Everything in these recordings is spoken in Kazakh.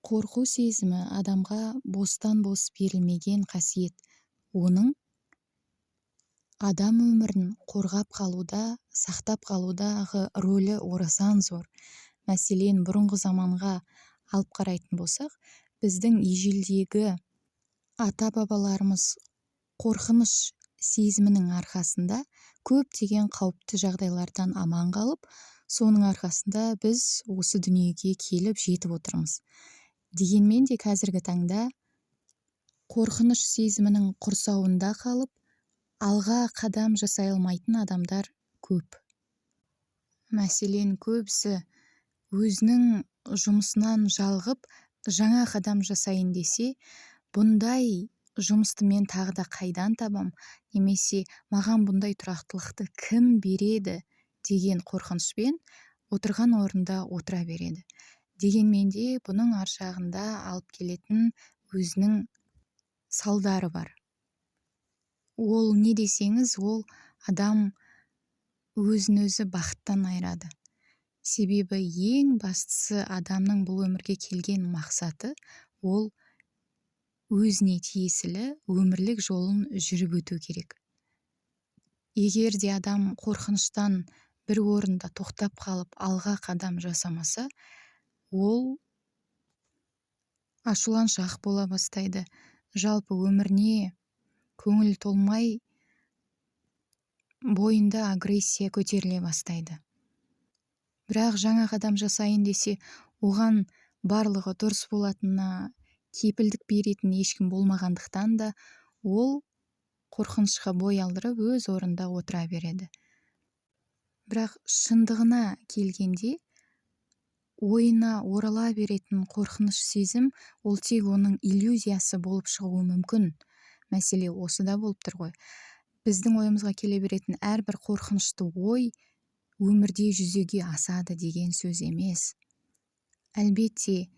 Қорқу сезімі адамға бостан-бос берілмеген қасиет. Оның адам өмірін қорғап қалуда, сақтап қалудағы рөлі орасан зор. Мәселен, бұрынғы заманға алып қарайтын болсақ, біздің ежелдегі ата-бабаларымыз қорқыныш сезімінің арқасында көптеген қауіпті жағдайлардан аман қалып, соның арқасында біз осы дүниеге келіп жетіп отырмыз. Дегенмен де қазіргі таңда қорқыныш сезімінің құрсауында қалып, алға қадам жасай алмайтын адамдар көп. Мәселен, көбісі өзінің жұмысынан жалығып, жаңа қадам жасайын десе, бұндай жұмысты мен тағы да қайдан табам, немесе маған бұндай тұрақтылықты кім береді деген қорқынышпен отырған орында отыра береді. Дегенмен де бұның ар жағында алып келетін өзінің салдары бар. Ол не десеңіз, ол адам өзін өзі бақыттан айырады. Себебі ең бастысы адамның бұл өмірге келген мақсаты ол өзіне тиесілі өмірлік жолын жүріп өту керек. Егер де адам қорқыныштан бір орында тоқтап қалып, алға қадам жасамаса, ол ашуланшақ бола бастайды. Жалпы өміріне көңіл толмай, бойында агрессия көтеріле бастайды. Бірақ жаңа қадам жасайын десе, оған барлығы дұрыс болатынына кепілдік беретін ешкім болмағандықтан да ол қорқынышқа бой алдырып өз орында отыра береді. Бірақ шындығына келгенде, ойына орала беретін қорқыныш сезім ол тек оның иллюзиясы болып шығуы мүмкін. Мәселе осыда болып тұр ғой. Біздің ойымызға келе беретін әрбір қорқынышты ой өмірде жүзеге асады деген сөз емес. Әлбетте,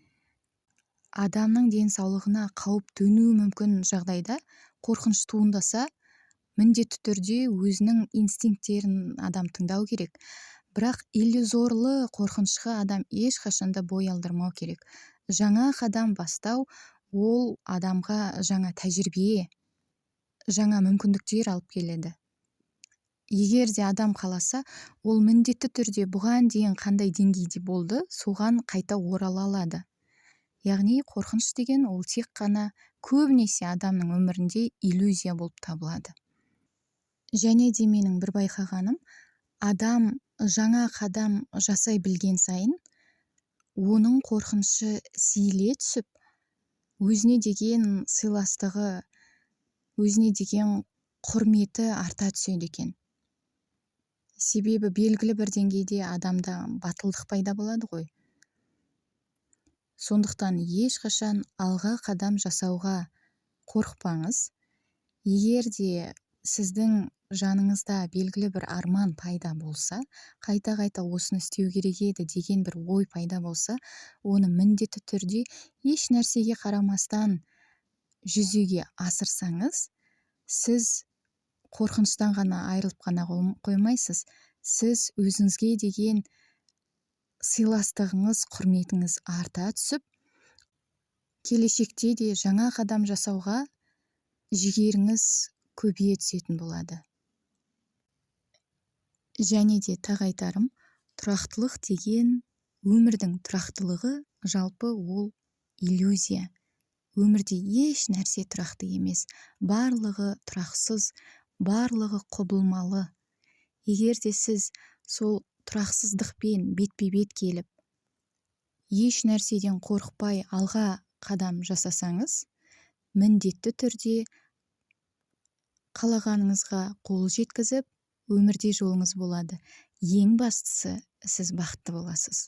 адамның денсаулығына қауіп төнуі мүмкін жағдайда қорқыныш туындаса, міндетті түрде өзінің инстинкттерін адам тыңдау керек. Бірақ иллюзорлы қорқынышқа адам ешқашанда бой алдырмау керек. Жаңа қадам бастау ол адамға жаңа тәжірибе, жаңа мүмкіндіктер алып келеді. Егер де адам қаласа, ол міндетті түрде бұған дейін қандай деңгейде болды, соған қайта орала алады. Яғни қорқыныш деген ол тек қана көбінесе адамның өмірінде иллюзия болып табылады. Және де менің бір байқағаным, адам жаңа қадам жасай білген сайын, оның қорқынышы сейіле түсіп, өзіне деген сыйластығы, өзіне деген құрметі арта түседі екен. Себебі белгілі бір деңгейде адамда батылдық пайда болады ғой. Сондықтан ешқашан алға қадам жасауға қорықпаңыз. Егер де сіздің жаныңызда белгілі бір арман пайда болса, қайта-қайта осыны істеу керек еді деген бір ой пайда болса, оны міндетті түрде еш нәрсеге қарамастан жүзеге асырсаңыз, сіз қорқыныштан ғана айырылып қана қоймайсыз, сіз өзіңізге деген сыйластығыңыз, құрметіңіз арта түсіп, келешекте де жаңа қадам жасауға жігеріңіз көбейе түсетін болады. Және де тағы айтарым, тұрақтылық деген өмірдің тұрақтылығы жалпы ол иллюзия. Өмірде еш нәрсе тұрақты емес, барлығы тұрақсыз, барлығы құбылмалы. Егер де сіз сол тұрақсыздықпен бетпе-бет келіп, еш нәрседен қорықпай алға қадам жасасаңыз, міндетті түрде қалағаныңызға қол жеткізіп, өмірде жолыңыз болады. Ең бастысы, сіз бақытты боласыз.